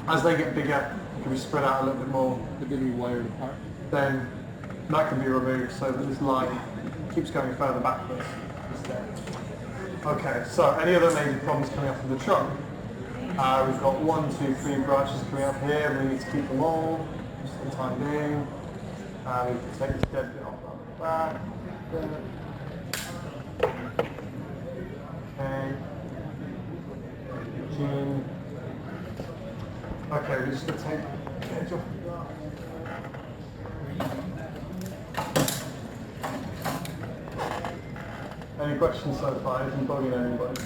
As they get bigger, it can be spread out a little bit more. They're going to be wired apart. Then that can be removed so that this line keeps going further backwards instead. Okay, so any other major problems coming off of the trunk? We've got 1, 2, 3 branches coming up here. We need to keep them all, just for the time being. We can take this dead bit off the back. Okay. Gene. Okay, we're just going to take the edge off. Any questions so far? Isn't bugging anybody?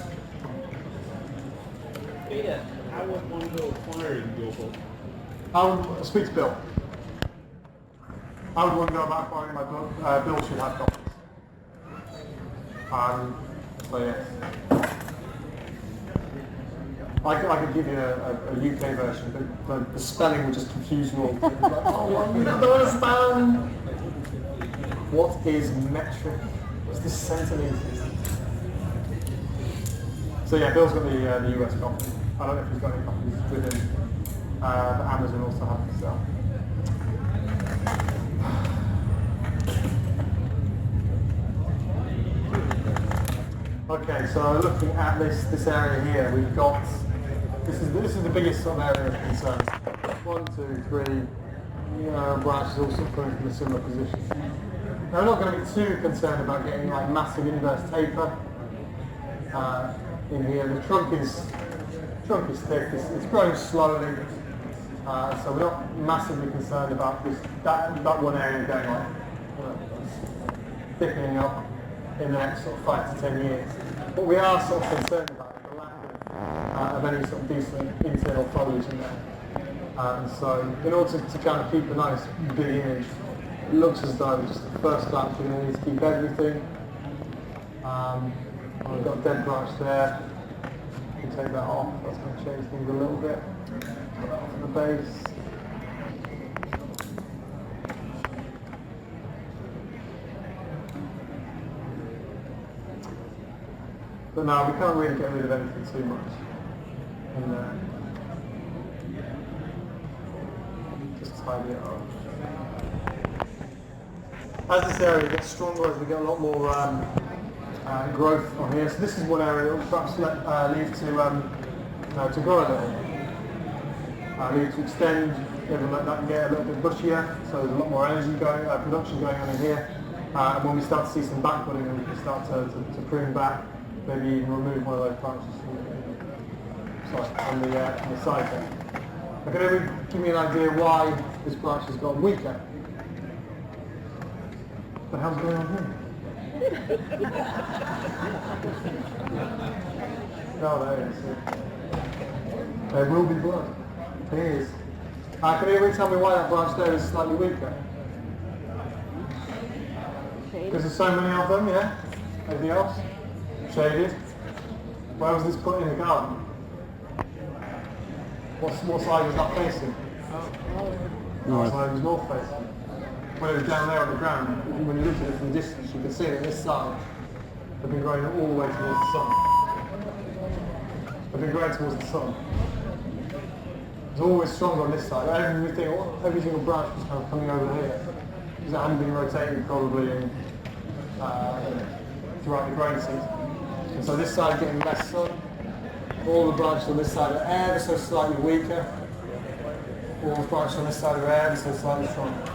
Yeah, how would one go acquiring Google? I would speak to Bill. I would want to go about acquiring my book. Bill should have copies. So yes. I could give you a UK version, but the spelling would just confuse you all. Like, oh, I never understand. What is metric? What's this centimeters? So yeah, Bill's got the US copy. I don't know if he's got any copies with him. But Amazon also has to sell. Okay, so looking at this area here, we've got this is the biggest sort of area of concern. 1, 2, 3 branches all sort of coming from a similar position. Now we're not going to be too concerned about getting like massive inverse taper in here. The trunk is thick. It's growing slowly, so we're not massively concerned about that one area going like thickening up in the next sort of 5 to 10 years. What we are sort of concerned about is the lack of any sort of decent internal foliage in there. And so in order to kind of keep a nice big image, it looks as though just at first glance we're going to need to keep everything. We've got a dead branch there. We can take that off. That's going to change things a little bit. Put that off the base. But no, we can't really get rid of anything too much in there. Just tidy it up. As this area gets stronger, as we get a lot more growth on here, so this is one area that we'll perhaps leave to grow a little. Leave to extend, maybe let that get a little bit bushier, so there's a lot more energy going, production going on in here. And when we start to see some backbudding, then we can start to prune back, maybe even remove one of those branches on the side there. Okay, maybe give me an idea why this branch has got weaker. What the hell's going on here? Oh, there it is. There will be blood. There is. Can you tell me why that branch there is slightly weaker? Because there's so many of them, yeah? Anything else? Shaded. Where was this put in the garden? What side was that facing? North. Side was north facing. When it was down there on the ground, when you look at it from a distance, you can see that this side have been growing all the way towards the sun. They've been growing towards the sun. It's always stronger on this side. Every single branch was kind of coming over here because it hadn't been rotating probably throughout the growing season. And so this side getting less sun. All the branches on this side are ever so slightly weaker. All the branches on this side are ever so slightly stronger.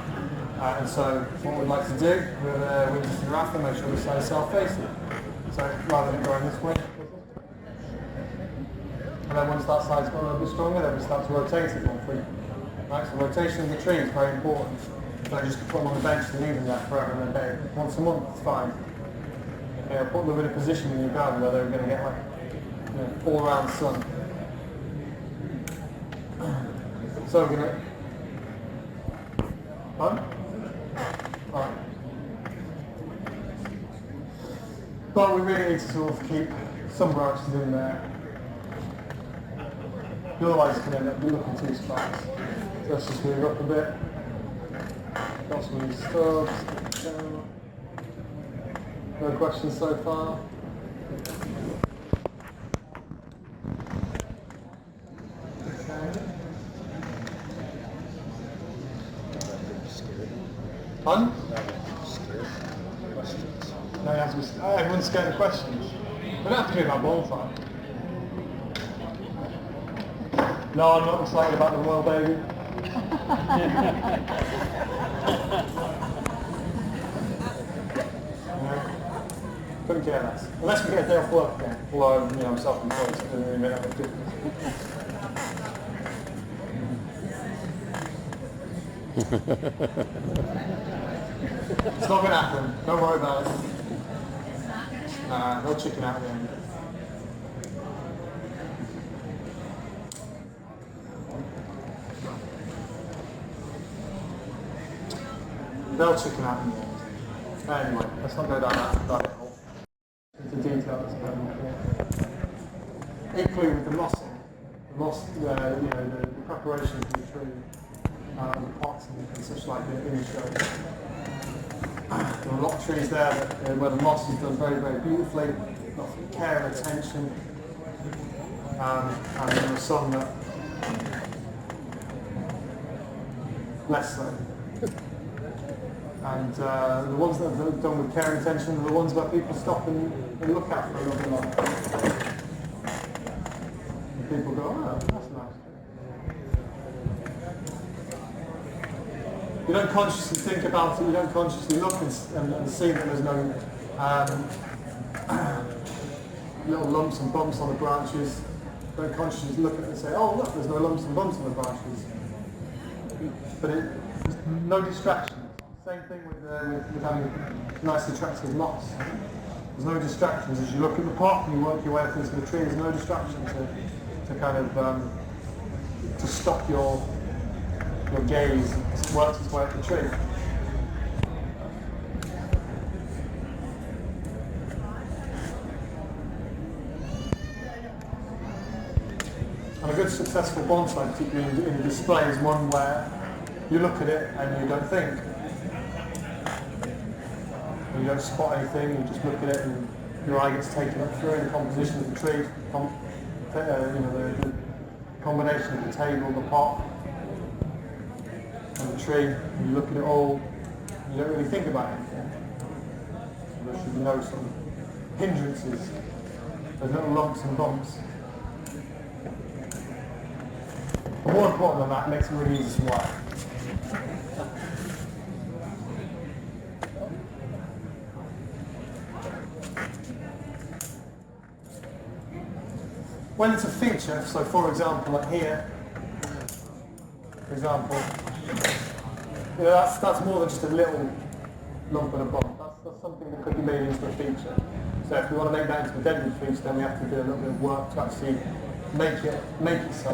And so what we'd like to do with winter and raft, make sure this side is self-facing. So rather than going this way. And then once that side's got a little bit stronger, then we start to rotate it more frequently. Right? So rotation of the tree is very important. Don't just put them on the bench and leave them there forever and a day. Once a month, it's fine. Okay, put them in a position in your garden where they're going to get like all around sun. So we're going to... Fine? Alright. But we really need to sort of keep some branches in there. Otherwise it can end up looking too sparse. So let's just move up a bit. Got some new stubs. No questions so far? Okay. Fun? No, everyone's scared of questions. We don't have to do about bonsai. No, I'm not excited about the royal baby. Couldn't care less. Unless we get a day off work again. Although, I'm self-employed, so it doesn't really make that much difference. It's not going to happen. Don't worry about it. No chicken out again. They'll chicken out in the end. Anyway, let's not go down that rabbit hole. Into details. Equally with the mossing. The moss, the preparation for the tree, the pots and such like in the show. There are a lot of trees there where the moss is done very, very beautifully. Lots of care and attention. And there are some that less so. And the ones that are done with care and attention are the ones where people stop and look at for a little bit longer. And people go, oh, that's nice. You don't consciously think about it, you don't consciously look and see that there's no little lumps and bumps on the branches. You don't consciously look at it and say, oh look, there's no lumps and bumps on the branches. But there's no distraction. Same thing with having nice attractive moss. There's no distractions as you look at the pot and you work your way up into the tree. There's no distraction to kind of to stop your gaze as it works its way up the tree. And a good successful bonsai, particularly in a display, is one where you look at it and you don't think. You don't spot anything, you just look at it and your eye gets taken up through the composition of the tree, the combination of the table, the pot, and the tree. You look at it all, you don't really think about anything. There should be no sort of hindrances. There's little lumps and bumps. But more important than that, it makes it really easy to wire. When it's a feature, so for example, like here, for example, that's more than just a little lump and a bump. That's something that could be made into a feature. So if we want to make that into a deadwood feature, then we have to do a little bit of work to actually make it so.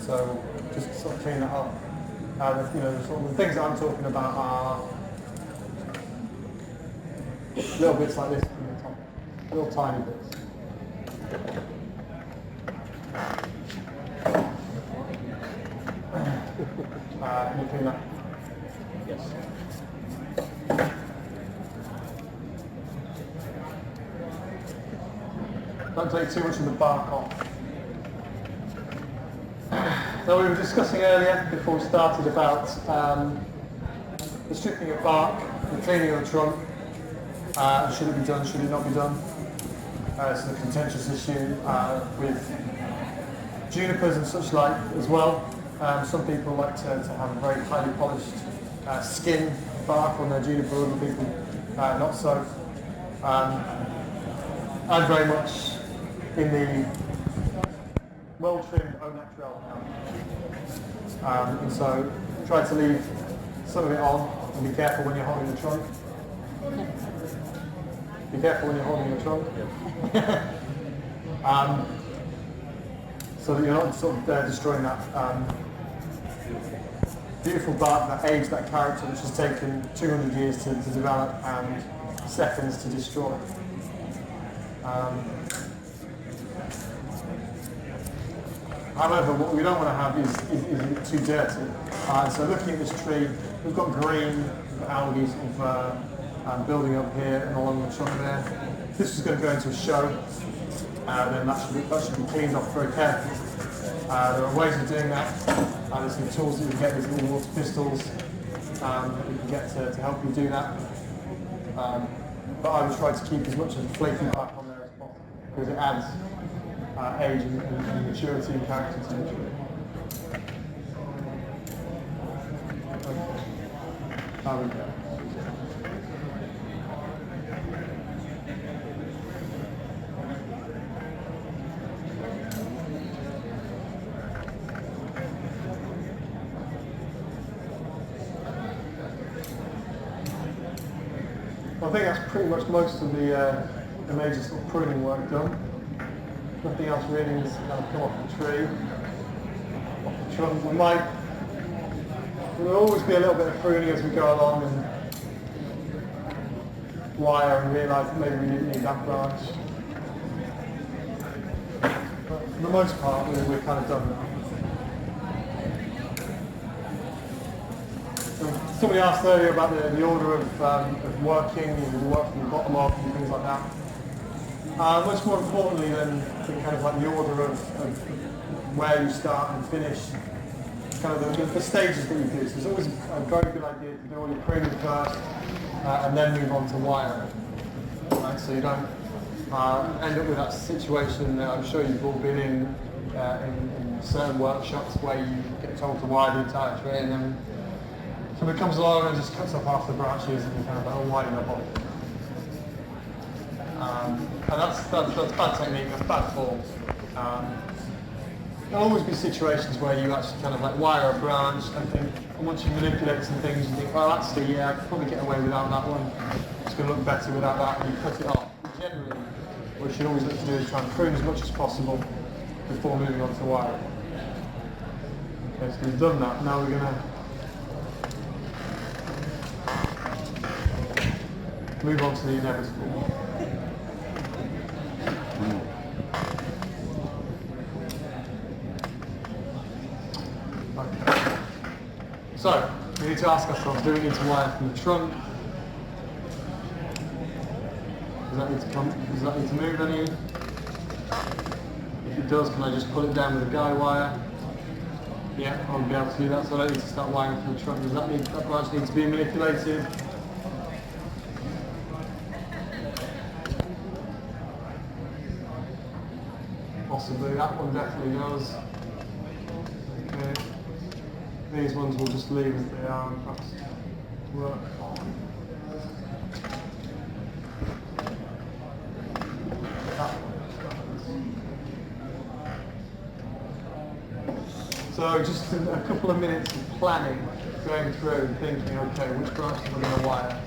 So just sort of clean that up. Sort of the things that I'm talking about are little bits like this from the top, little tiny bits. Can you clean that? Yes. Don't take too much of the bark off. So we were discussing earlier, before we started, about the stripping of bark, the cleaning of the trunk. Should it be done, should it not be done? It's a contentious issue with junipers and such like as well. Some people like to have a very highly polished skin bark on their juniper, other people not so. I'm very much in the well-trimmed au naturel camp. And so try to leave some of it on and be careful when you're holding the trunk. Be careful when you're holding the trunk. So that you're not sort of destroying that beautiful bark, that age, that character which has taken 200 years to develop and seconds to destroy. However, what we don't want to have is it too dirty. So looking at this tree, we've got green, we've got algae building up here and along the trunk there. If this is going to go into a show, then that should be cleaned off very carefully. There are ways of doing that. There's some tools that you can get, these little water pistols that you can get to help you do that. But I would try to keep as much of the flaky bark on there as possible because it adds age and maturity and character to the tree. There we go. I think that's pretty much most of the major sort of pruning work done. Nothing else really needs to kind of come off the tree, off the trunk. There will always be a little bit of pruning as we go along and wire and realise that maybe we didn't need that branch. But for the most part, we're kind of done now. Somebody asked earlier about the order of working, work from the bottom up and things like that. Much more importantly than kind of like the order of where you start and finish, kind of the stages that you do. So it's always a very good idea to do all your pruning first and then move on to wiring. Right? So you don't end up with that situation that I'm sure you've all been in certain workshops where you get told to wire the entire tree and then somebody comes along and just cuts off half the branches and you kind of like, oh, why didn't I bother? And that's bad technique, that's bad form. There'll always be situations where you actually kind of like wire a branch and think, and once you manipulate some things, you think, well, actually, yeah, I could probably get away without that one. It's going to look better without that, and you cut it off. Generally, what you should always look to do is try and prune as much as possible before moving on to wiring. Okay, so we've done that. Now we're going to move on to the inevitable. Okay. So, we need to ask ourselves, do we need to wire from the trunk? Does that need to come? Does that need to move any? If it does, can I just pull it down with a guy wire? Yeah, I'll be able to do that. So I don't need to start wiring for the trunk. Does that branch need to be manipulated? Possibly. That one definitely does. Okay. These ones we'll just leave as they are and perhaps work on. So just a couple of minutes of planning, going through and thinking, okay, which branches am I going to wire?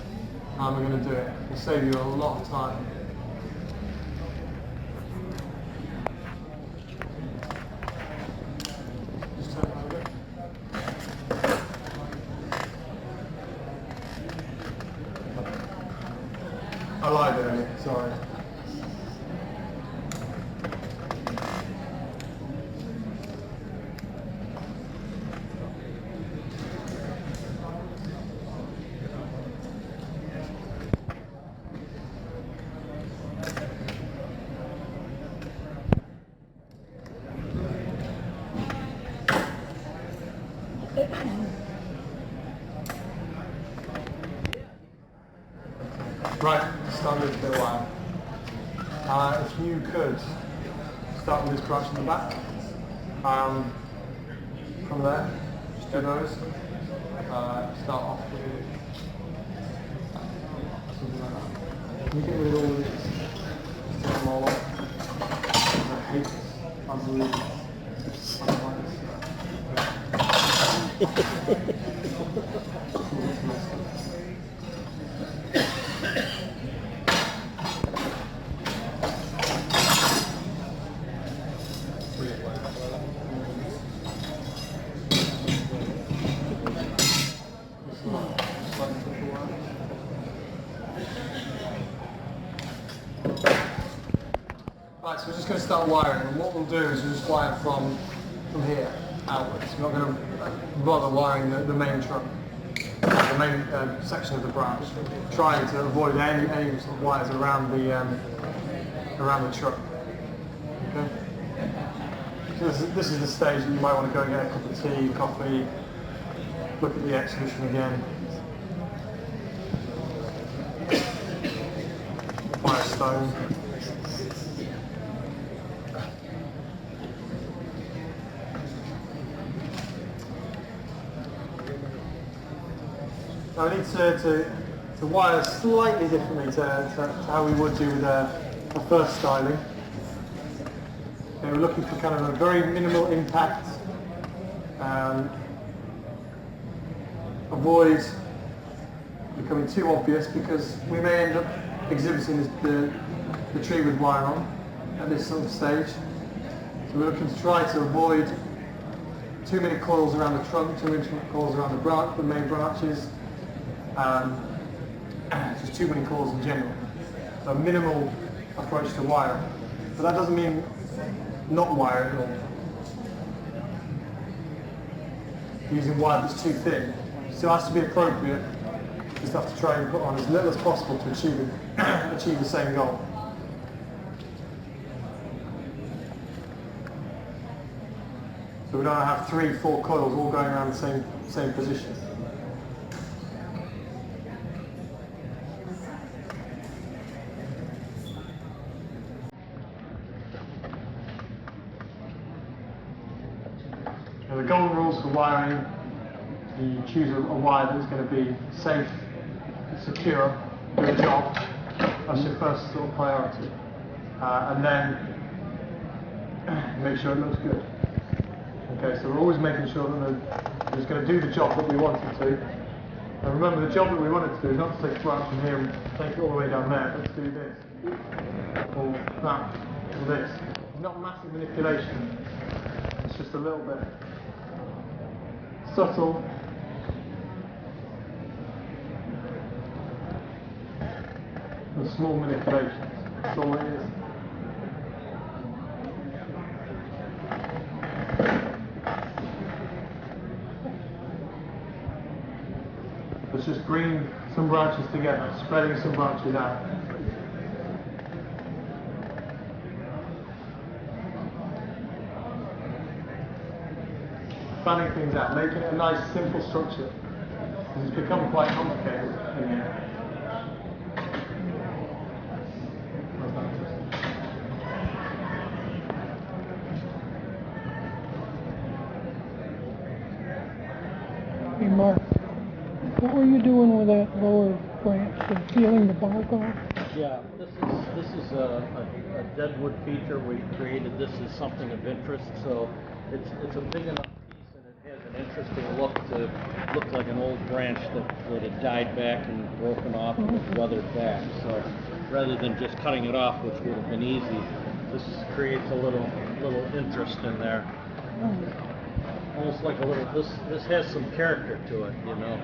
How am I going to do it? It'll save you a lot of time. Just turn it over. I lied earlier, sorry. Right, start with the wire. If you could start with this branch in the back. From there, just do those. Start off with something like that. Can you get rid of all of this? Just take them all off. I hate this. I don't like this. Right, so we're just going to start wiring, and what we'll do is we'll just wire from here outwards. We're not going to bother wiring the main trunk, the main section of the branch, trying to avoid any sort of wires around the trunk. Okay. So this is the stage that you might want to go and get a cup of tea, coffee, look at the exhibition again. Wire stone. Now we need to wire slightly differently to how we would do with a first styling. Okay, we're looking for kind of a very minimal impact, avoid becoming too obvious because we may end up exhibiting the tree with wire on at this sort of stage. So we're looking to try to avoid too many coils around the trunk, too many coils around the main branches. Just too many coils in general. So a minimal approach to wiring. But that doesn't mean not wiring or using wire that's too thin. It still has to be appropriate. You just have to try and put on as little as possible to achieve the same goal. So we don't have 3-4 coils all going around the same position. The golden rules for wiring: you choose a wire that's going to be safe, secure, do the job. That's your first sort of priority. And then make sure it looks good. Okay, so we're always making sure that it's going to do the job that we want it to. And remember, the job that we want it to do is not to take a branch from here and take it all the way down there. Let's do this, or that, or this. Not massive manipulation. It's just a little bit. Subtle, and small manipulations. That's all it is. Let's just bring some branches together, spreading some branches out. fanning things out, making it a nice simple structure. And it's become quite complicated in here. Hey Mark, what were you doing with that lower branch and peeling the bark off? Yeah, this is a deadwood feature. We've created this as something of interest, so it's a big enough piece and it has an interesting look to look like an old branch that had died back and broken off and was weathered back. So rather than just cutting it off, which would have been easy, this creates a little interest in there. Almost like a little. This has some character to it, you know.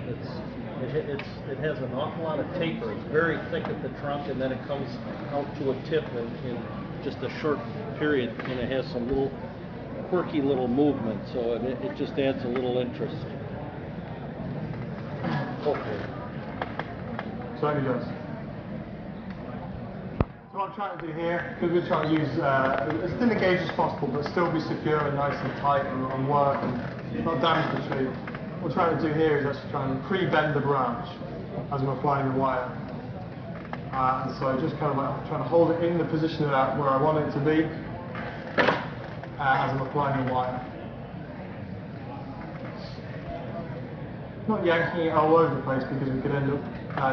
It has an awful lot of taper. It's very thick at the trunk, and then it comes out to a tip in just a short period, and it has some little quirky little movement. So it just adds a little interest. Hopefully. Certainly does. So what I'm trying to do here, because we're trying to use as thin a gauge as possible, but still be secure and nice and tight and work and not damage the tree. What we're trying to do here is actually try and pre-bend the branch as I'm applying the wire. And so just kind of like trying to hold it in the position of that where I want it to be as I'm applying the wire. Not yanking it all over the place because we could end up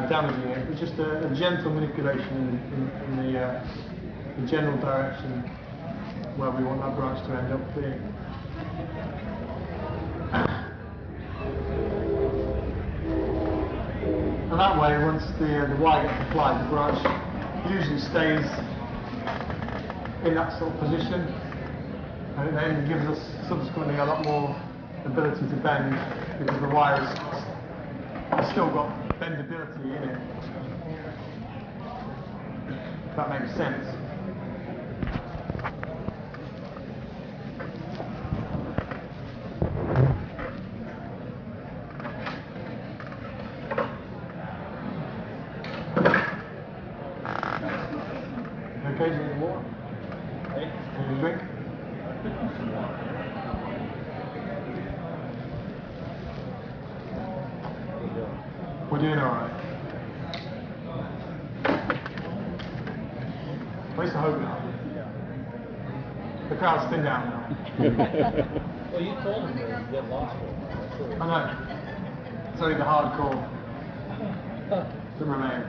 damaging it. It's just a gentle manipulation in the general direction where we want that branch to end up being. And that way, once the wire gets applied, the branch usually stays in that sort of position, and it then gives us subsequently a lot more ability to bend because the wire has still got bendability in it. If that makes sense. Okay, do you need more? Hey, Need a drink? We're doing alright. At least I hope not. The crowd's thinned down now. well, you told me that you get lost with it. I know. It's only the hardcore that remain.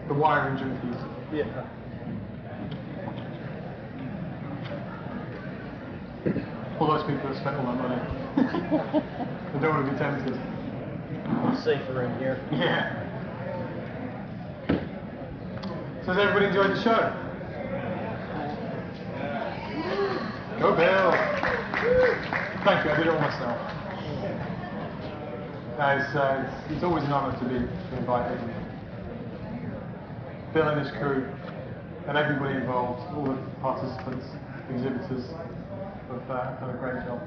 The wiring junkies. Yeah. All those people that spent all that money. I don't want to be tempted. Safer in here. Yeah. So has everybody enjoyed the show? Go Bill! Thank you, I did it all myself. It's always an honour to be invited. Bill and his crew, and everybody involved, all the participants, exhibitors, have done a great job.